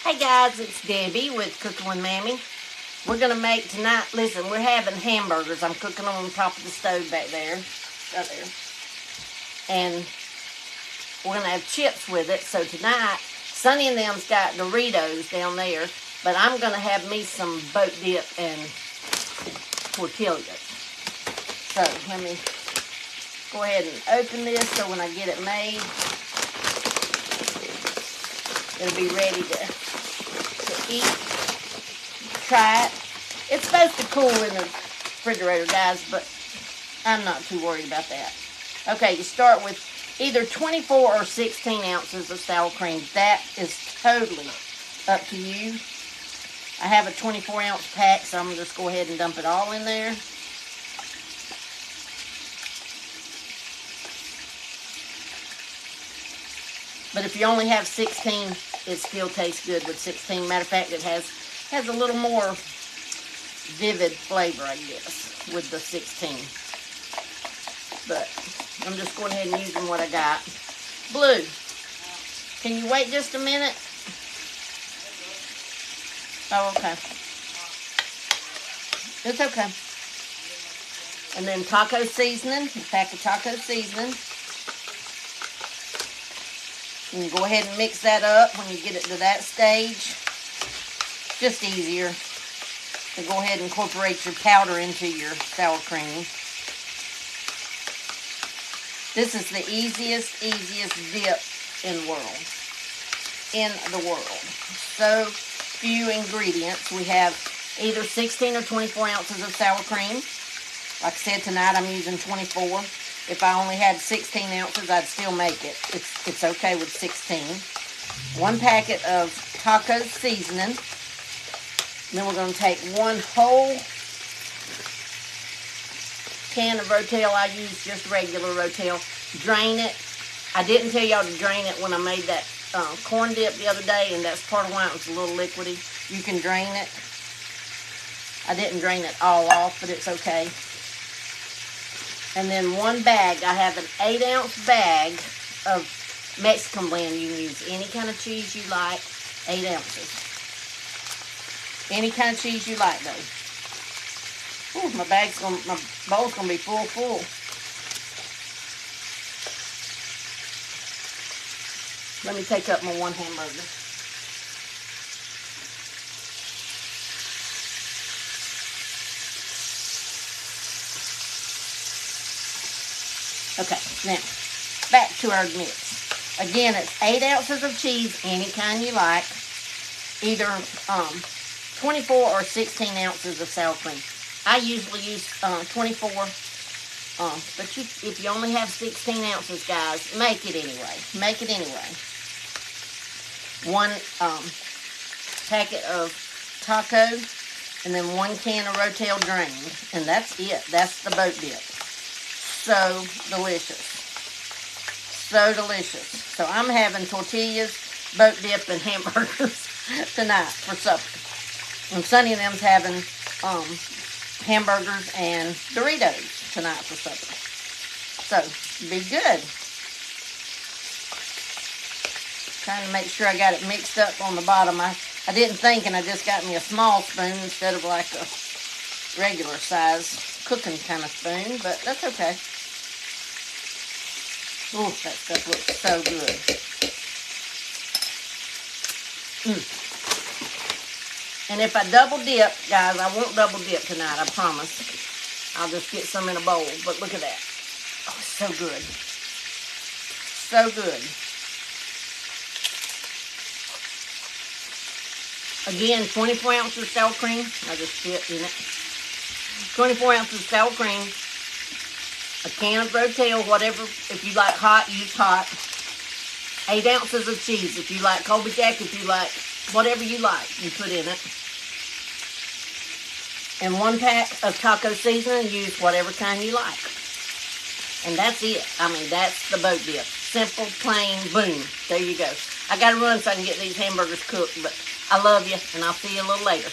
Hey guys, it's Debbie with Cooking with Mammy. We're going to make tonight, listen, we're having hamburgers. I'm cooking them on top of the stove back there. Right there. And we're going to have chips with it. So tonight, Sonny and them's got Doritos down there. But I'm going to have me some boat dip and tortillas. So let me go ahead and open this so when I get it made, it'll be ready to eat. Try it. It's supposed to cool in the refrigerator, guys, but I'm not too worried about that. Okay, you start with either 24 or 16 ounces of sour cream. That is totally up to you. I have a 24-ounce pack, so I'm going to just go ahead and dump it all in there. But if you only have 16, it still tastes good with 16. Matter of fact, it has a little more vivid flavor, I guess, with the 16. But I'm just going ahead and using what I got. Blue, can you wait just a minute? Oh, okay. It's okay. And then taco seasoning, a pack of taco seasoning. You can go ahead and mix that up when you get it to that stage. Just easier to go ahead and incorporate your powder into your sour cream. This is the easiest dip in the world. So few ingredients. We have either 16 or 24 ounces of sour cream. Like I said, tonight I'm using 24. If I only had 16 ounces, I'd still make it. It's okay with 16. 1 packet of taco seasoning. Then we're going to take 1 whole can of Rotel. I use just regular Rotel. Drain it. I didn't tell y'all to drain it when I made that corn dip the other day, and that's part of why it was a little liquidy. You can drain it. I didn't drain it all off, but it's okay. And then 1 bag, I have an 8-ounce bag of Mexican blend. You can use any kind of cheese you like, 8 ounces. Any kind of cheese you like, though. Ooh, my bowl's gonna be full. Let me take up my 1 hamburger. Okay, now, back to our mix. Again, it's 8 ounces of cheese, any kind you like. Either 24 or 16 ounces of sour cream. I usually use 24, but if you only have 16 ounces, guys, make it anyway. Make it anyway. 1 packet of taco, and then 1 can of Rotel drained, and that's it. That's the boat dip. So delicious. So delicious. So I'm having tortillas, boat dip, and hamburgers tonight for supper. And Sonny and them's having hamburgers and Doritos tonight for supper. So, be good. Trying to make sure I got it mixed up on the bottom. I didn't think, and I just got me a small spoon instead of like a regular size cooking kind of spoon, but that's okay. Ooh, that stuff looks so good. And if I double dip, guys, I won't double dip tonight, I promise. I'll just get some in a bowl, but look at that. Oh, it's so good. So good. Again, 24 ounces of sour cream. I just dipped in it. 24 ounces of sour cream. A can of Rotel, whatever. If you like hot, use hot. 8 ounces of cheese. If you like Colby Jack, if you like whatever you like, you put in it. And 1 pack of taco seasoning. Use whatever kind you like. And that's it. I mean, that's the boat dip. Simple, plain, boom. There you go. I got to run so I can get these hamburgers cooked, but I love you, and I'll see you a little later.